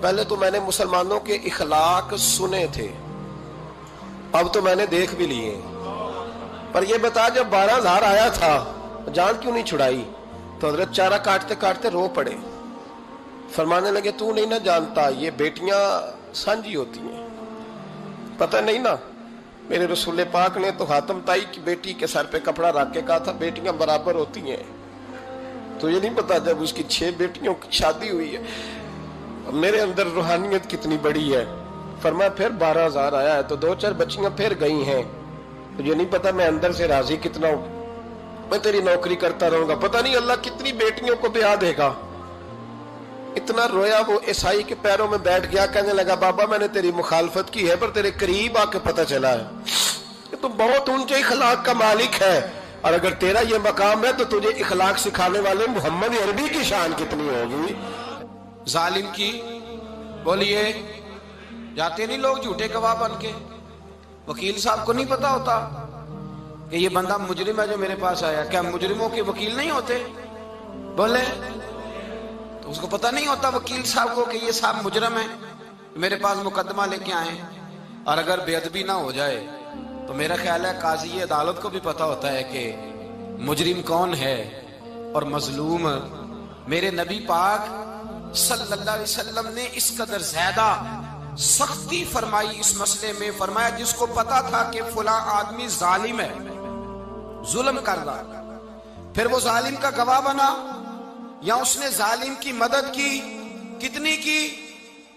پہلے تو میں نے مسلمانوں کے اخلاق سنے تھے، اب تو میں نے دیکھ بھی لیے، پر یہ بتا جب 12,000 آیا تھا جان کیوں نہیں چھڑائی؟ تو حضرت چارہ کاٹتے کاٹتے رو پڑے، فرمانے لگے تو نہیں نہ جانتا یہ بیٹیاں سانجی ہوتی ہیں، پتہ نہیں نا؟ میرے رسول پاک نے تو حاتم تائی کی بیٹی کے سر پہ کپڑا رکھ کے کہا تھا بیٹیاں برابر ہوتی ہیں، تو یہ نہیں پتا جب اس کی 6 بیٹیوں کی شادی ہوئی ہے میرے اندر روحانیت کتنی بڑی ہے۔ فرمایا پھر 12,000 آیا ہے تو 2-4 بچیاں پھر گئی ہیں، تجھے نہیں پتا میں اندر سے راضی کتنا ہوں، میں تیری نوکری کرتا رہوں گا، پتہ نہیں اللہ کتنی بیٹیوں کو بیاہ دے گا۔ اتنا رویا وہ عیسائی کے پیروں میں بیٹھ گیا، کہنے لگا بابا میں نے تیری مخالفت کی ہے پر تیرے قریب آ کے پتہ چلا ہے کہ تو بہت اونچے اخلاق کا مالک ہے، اور اگر تیرا یہ مقام ہے تو تجھے اخلاق سکھانے والے محمد عربی کی شان کتنی ہوگی۔ ظالم کی بولیے جاتے نہیں لوگ جھوٹے گواہ بن کے، وکیل صاحب کو نہیں پتا ہوتا کہ یہ بندہ مجرم ہے جو میرے پاس آیا، کیا مجرموں کے وکیل نہیں ہوتے؟ بولے تو اس کو پتہ نہیں ہوتا وکیل صاحب کو کہ یہ صاحب مجرم ہے، میرے پاس مقدمہ لے کے آئے، اور اگر بے ادبی نہ ہو جائے تو میرا خیال ہے قاضی عدالت کو بھی پتا ہوتا ہے کہ مجرم کون ہے اور مظلوم۔ میرے نبی پاک صلی اللہ علیہ وسلم نے اس قدر زیادہ سختی فرمائی اس مسئلے میں، فرمایا جس کو پتا تھا کہ فلاں آدمی ظالم ہے، ظلم کر رہا، پھر وہ ظالم کا گواہ بنا یا اس نے ظالم کی مدد کی، کتنی کی؟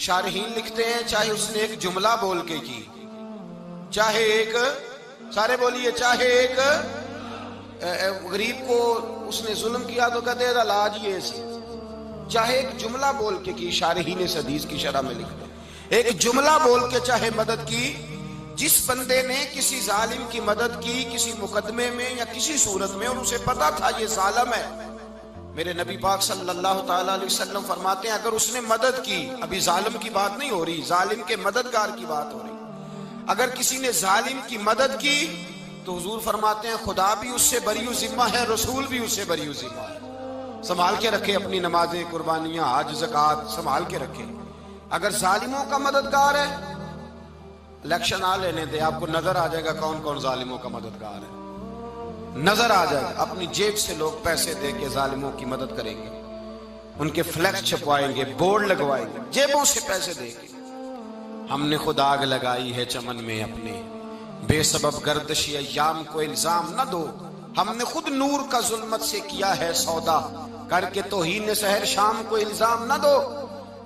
شارحین لکھتے ہیں چاہے اس نے ایک جملہ بول کے کی، چاہے ایک، سارے بولیے، چاہے ایک غریب کو اس نے ظلم کیا تو کہتے ہیں علاج یہ سی، چاہے ایک جملہ بول کے کی، شارحین اس حدیث کی شرح میں لکھتے ہیں ایک جملہ بول کے چاہے مدد کی، جس بندے نے کسی ظالم کی مدد کی کسی مقدمے میں یا کسی صورت میں اور اسے پتا تھا یہ ظالم ہے، میرے نبی پاک صلی اللہ تعالی علیہ وسلم فرماتے ہیں اگر اس نے مدد کی، ابھی ظالم کی بات نہیں ہو رہی، ظالم کے مددگار کی بات ہو رہی، اگر کسی نے ظالم کی مدد کی تو حضور فرماتے ہیں خدا بھی اس سے بری و ذمہ ہے، رسول بھی اس سے بری و ذمہ ہے۔ سنبھال کے رکھے اپنی نمازیں، قربانیاں، حج، زکوٰۃ سنبھال کے رکھے۔ اگر ظالموں کا مددگار ہے، الیکشن آ لینے دے، آپ کو نظر آ جائے گا کون کون ظالموں کا مددگار ہے، نظر آ جائے گا۔ اپنی جیب سے لوگ پیسے دے کے ظالموں کی مدد کریں گے، ان کے فلیکس چھپوائیں گے، بورڈ لگوائیں گے، جیبوں سے پیسے دے کے۔ ہم نے خود آگ لگائی ہے چمن میں اپنے، بے سبب گردشی ایام کو الزام نہ دو، ہم نے خود نور کا ظلمت سے کیا ہے سودا، کر کے توہین سحر شام کو الزام نہ دو۔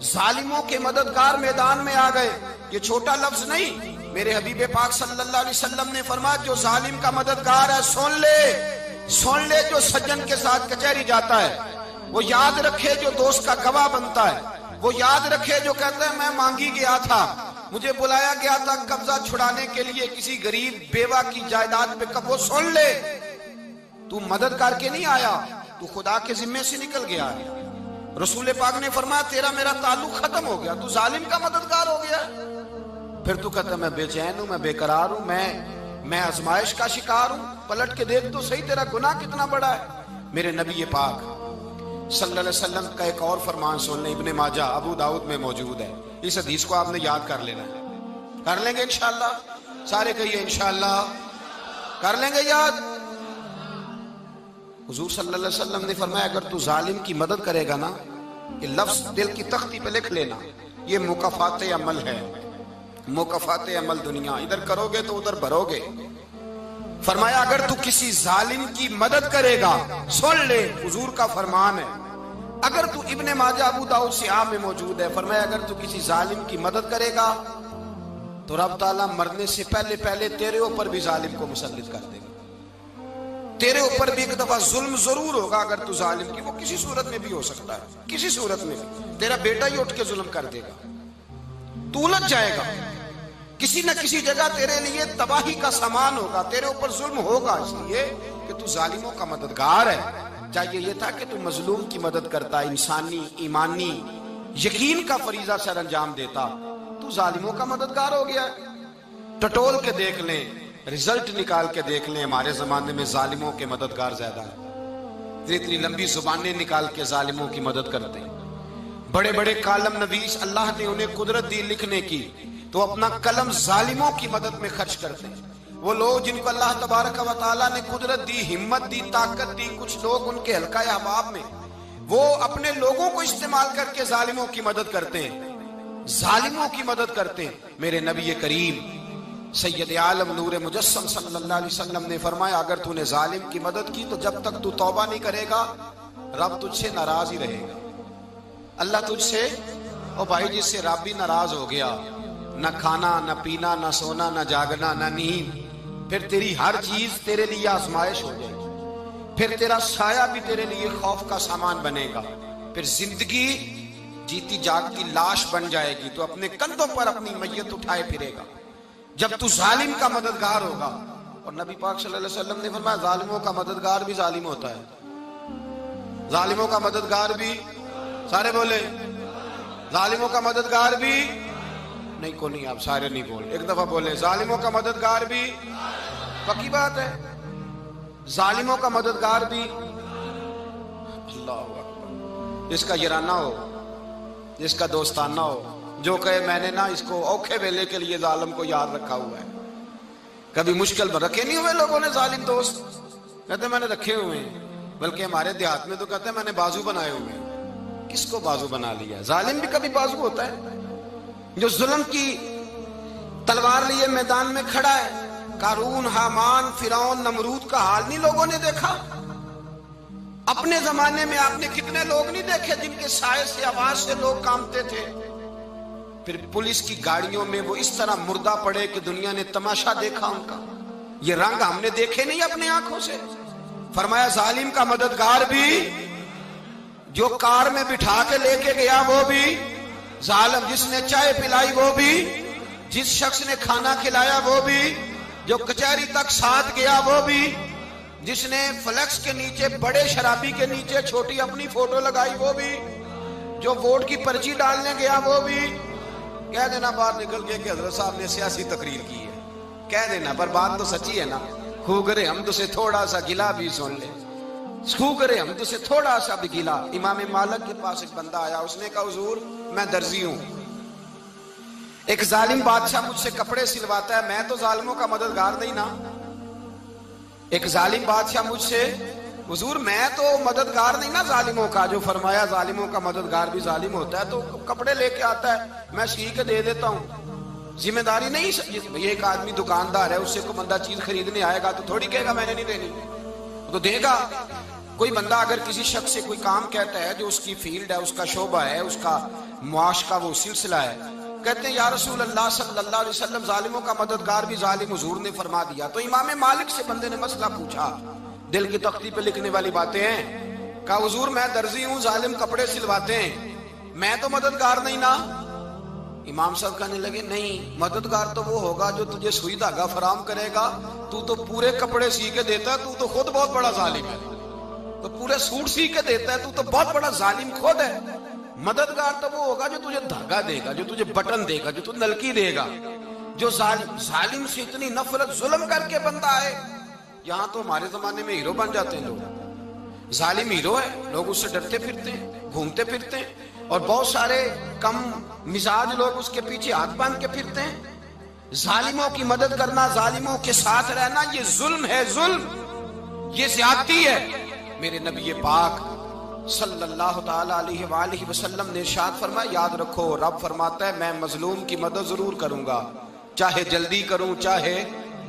ظالموں کے مددگار میدان میں آ گئے، یہ چھوٹا لفظ نہیں، میرے حبیب پاک صلی اللہ علیہ وسلم نے فرمایا جو ظالم کا مددگار ہے سن لے جو سجن کے ساتھ کچہری جاتا ہے، وہ یاد رکھے جو دوست کا گواہ بنتا ہے، وہ یاد رکھے جو کہتا ہے میں مانگی گیا تھا، مجھے بلایا گیا تھا قبضہ چھڑانے کے لیے کسی غریب بیوہ کی جائیداد پہ، وہ سن لے تو مدد کر کے نہیں آیا، تو خدا کے ذمے سے نکل گیا ہے۔ رسول پاک نے فرمایا تیرا میرا تعلق ختم ہو گیا، تو ظالم کا مددگار ہو گیا، پھر تو کہتا میں بے چین ہوں، میں بے قرار ہوں، میں آزمائش کا شکار ہوں، پلٹ کے دیکھ تو صحیح تیرا گناہ کتنا بڑا ہے۔ میرے نبی پاک صلی اللہ علیہ وسلم کا ایک اور فرمان سن لیں، ابن ماجہ ابو داؤد میں موجود ہے، اس حدیث کو آپ نے یاد کر لینا ہے، کر لیں گے انشاءاللہ، سارے کہیے انشاءاللہ، کر لیں گے یاد۔ حضور صلی اللہ علیہ وسلم نے فرمایا اگر تو ظالم کی مدد کرے گا نا، یہ لفظ دل کی تختی پہ لکھ لینا، یہ مکافات عمل ہے، مکافات عمل دنیا، ادھر کرو گے تو ادھر بھرو گے۔ فرمایا اگر تو کسی ظالم کی مدد کرے گا، سن لے حضور کا فرمان ہے، اگر تو ابن ماجہ ابو داؤد سیاہ میں موجود ہے، فرمایا اگر تو کسی ظالم کی مدد کرے گا تو رب تعالیٰ مرنے سے پہلے تیرے اوپر بھی ظالم کو مسلط کر دے گا، تیرے اوپر بھی ایک دفعہ ظلم ضرور ہوگا اگر تو ظالم کی، وہ کسی صورت میں بھی ہو سکتا ہے، کسی صورت میں بھی تیرا بیٹا ہی اٹھ کے ظلم کر دے گا، تو الجھ جائے گا، کسی نہ کسی جگہ تیرے لیے تباہی کا سامان ہوگا، تیرے اوپر ظلم ہوگا، اس لیے کہ تو ظالموں کا مددگار ہے۔ چاہیے یہ تھا کہ تو مظلوم کی مدد کرتا، انسانی ایمانی یقین کا فریضہ سر انجام دیتا، تو ظالموں کا مددگار ہو گیا۔ ٹٹول کے دیکھ لیں، رزلٹ نکال کے دیکھ لیں، ہمارے زمانے میں ظالموں کے مددگار زیادہ ہیں، اتنی لمبی زبانیں نکال کے ظالموں کی مدد کرتے ہیں، بڑے بڑے کالم نویس اللہ نے انہیں قدرت دی لکھنے کی، تو اپنا قلم ظالموں کی مدد میں خرچ کرتے ہیں۔ وہ لوگ جن کو اللہ تبارک و تعالیٰ نے قدرت دی، ہمت دی، طاقت دی، کچھ لوگ ان کے حلقہ احباب میں، وہ اپنے لوگوں کو استعمال کر کے ظالموں کی مدد کرتے ہیں، ظالموں کی مدد کرتے ہیں۔ میرے نبی کریم سید عالم نور مجسم صلی اللہ علیہ وسلم نے فرمایا، اگر تو نے ظالم کی مدد کی تو جب تک تو توبہ نہیں کرے گا رب تجھ سے ناراض ہی رہے گا۔ اللہ تجھ سے، او بھائی جس سے رب بھی ناراض ہو گیا، نہ کھانا نہ پینا نہ سونا نہ جاگنا نہ نیند، پھر تیری ہر چیز تیرے لیے آزمائش ہو جائے گی، پھر تیرا سایہ بھی تیرے لیے خوف کا سامان بنے گا، پھر زندگی جیتی جاگتی لاش بن جائے گی، تو اپنے کندھوں پر اپنی میت اٹھائے پھرے گا جب تو ظالم کا مددگار ہوگا۔ اور نبی پاک صلی اللہ علیہ وسلم نے فرمایا، ظالموں کا مددگار بھی ظالم ہوتا ہے، ظالموں کا مددگار بھی، سارے بولے ظالموں کا مددگار بھی نہیں، کو نہیں، آپ سارے نہیں بولے، ایک دفعہ بولے ظالموں کا مددگار بھی، پکی بات ہے، ظالموں کا مددگار بھی۔ اللہ اکبر، جس کا یارانہ ہو، جس کا دوستانہ ہو، جو کہے میں نے نا اس کو اوکھے ویلے کے لیے ظالم کو یاد رکھا ہوا ہے۔ کبھی مشکل میں رکھے نہیں ہوئے لوگوں نے ظالم دوست، کہتے میں نے رکھے ہوئے ہیں، بلکہ ہمارے دیہات میں تو کہتے ہیں میں نے بازو بنائے ہوئے ہیں۔ کس کو بازو بنا لیا؟ ظالم بھی کبھی بازو ہوتا ہے، جو ظلم کی تلوار لیے میدان میں کھڑا ہے۔ قارون، حامان، فرعون، نمرود کا حال نہیں لوگوں نے دیکھا؟ اپنے زمانے میں آپ نے کتنے لوگ نہیں دیکھے جن کے سائے سے، آواز سے لوگ کانپتے تھے؟ پھر پولیس کی گاڑیوں میں وہ اس طرح مردہ پڑے کہ دنیا نے تماشا دیکھا ان کا۔ یہ رنگ ہم نے دیکھے نہیں اپنے آنکھوں سے۔ فرمایا ظالم کا مددگار بھی، جو کار میں بٹھا کے لے کے گیا وہ بھی ظالم، جس نے چائے پلائی وہ بھی، جس شخص نے کھانا کھلایا وہ بھی، جو کچہری تک ساتھ گیا وہ بھی، جس نے فلیکس کے نیچے، بڑے شرابی کے نیچے چھوٹی اپنی فوٹو لگائی وہ بھی، جو ووٹ کی پرچی ڈالنے گیا وہ بھی۔ کہہ دینا باہر نکل کے کہ حضرت صاحب نے سیاسی تقریر کی ہے، کہہ دینا، پر بات تو سچی ہے نا۔ خو کرے ہم تو سے تھوڑا سا گلا بھی سن لے، خو کرے ہم تو سے تھوڑا سا بھی گلا۔ امام مالک کے پاس ایک بندہ آیا، اس نے کہا حضور میں درزی ہوں، ایک ظالم بادشاہ مجھ سے کپڑے سلواتا ہے، میں تو ظالموں کا مددگار نہیں نا۔ ایک ظالم بادشاہ مجھ سے، حضور میں تو مددگار نہیں نا ظالموں کا۔ جو فرمایا ظالموں کا مددگار بھی ظالم ہوتا ہے، تو کپڑے لے کے آتا ہے میں سی کے دے دیتا ہوں، ذمہ داری نہیں۔ یہ ایک آدمی دکاندار ہے، اس سے کوئی بندہ چیز خریدنے آئے گا تو تھوڑی کہے گا میں نے نہیں دینی، تو دے گا۔ کوئی بندہ اگر کسی شخص سے کوئی کام کہتا ہے جو اس کی فیلڈ ہے، اس کا شعبہ ہے، اس کا معاش کا وہ سلسلہ ہے، کہتے ہیں یا رسول اللہ صلی اللہ علیہ وسلم ظالموں کا مددگار بھی ظالم، حضور نے فرما دیا۔ تو امام مالک سے بندے نے مسئلہ پوچھا، دل کی تختی پہ لکھنے والی باتیں ہیں، کہا حضور میں درزی ہوں، ظالم کپڑے سلواتے ہیں، میں تو مددگار نہیں نا۔ امام صاحب کہنے لگے نہیں، مددگار تو وہ ہوگا جو تجھے سوئی دھاگا فراہم کرے گا، تو تو پورے کپڑے سی کے دیتا ہے، تو خود بہت بڑا ظالم ہے، تو پورے سوٹ سی کے دیتا ہے، تو بہت بڑا ظالم خود ہے۔ مددگار تو وہ ہوگا جو تجھے دھاگا دے گا، جو تجھے بٹن دے گا، جو تجھے نلکی دے گا۔ جو ظالم سے اتنی نفرت ظلم کر کے بندہ آئے، یہاں تو ہمارے زمانے میں ہیرو بن جاتے ہیں لوگ، ظالم ہیرو ہے، لوگ اس سے ڈرتے پھرتے ہیں، گھومتے پھرتے ہیں، اور بہت سارے کم مزاج لوگ اس کے پیچھے ہاتھ باندھ کے پھرتے ہیں۔ ظالموں کی مدد کرنا، ظالموں کے ساتھ رہنا، یہ ظلم ہے، ظلم، یہ زیادتی ہے۔ میرے نبی پاک صلی اللہ تعالی علیہ وآلہ وسلم نے ارشاد فرمایا، یاد رکھو رب فرماتا ہے میں مظلوم کی مدد ضرور کروں گا، چاہے جلدی کروں چاہے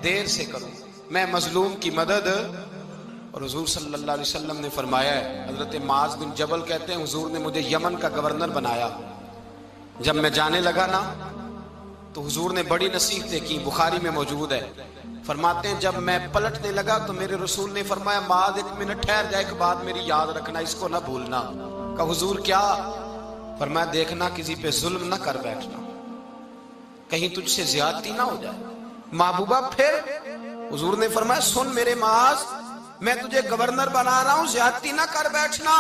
دیر سے کروں، میں مظلوم کی مدد۔ اور حضور صلی اللہ علیہ وسلم نے فرمایا ہے، حضرت معاذ بن جبل کہتے ہیں حضور نے مجھے یمن کا گورنر بنایا، جب میں جانے لگا نا تو حضور نے بڑی نصیحتیں کی، بخاری میں موجود ہے، فرماتے ہیں جب میں پلٹنے لگا تو میرے رسول نے فرمایا معاذ ایک منٹ ٹھہر جا، ایک بات میری یاد رکھنا، اس کو نہ بھولنا۔ کہا حضور کیا؟ فرمایا دیکھنا کسی پہ ظلم نہ کر بیٹھنا، کہیں تجھ سے زیادتی نہ ہو جائے۔ محبوبہ پھر حضور نے فرمایا سن میرے معاذ، میں تجھے گورنر بنا رہا ہوں، زیادتی نہ کر بیٹھنا۔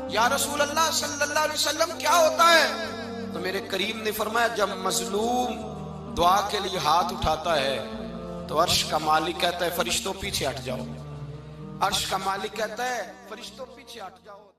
یا رسول اللہ صلی اللہ علیہ وسلم کیا ہوتا ہے؟ تو میرے کریم نے فرمایا جب مظلوم دعا کے لیے ہاتھ اٹھاتا ہے تو عرش کا مالک کہتا ہے فرشتوں پیچھے ہٹ جاؤ، عرش کا مالک کہتا ہے فرشتوں پیچھے ہٹ جاؤ۔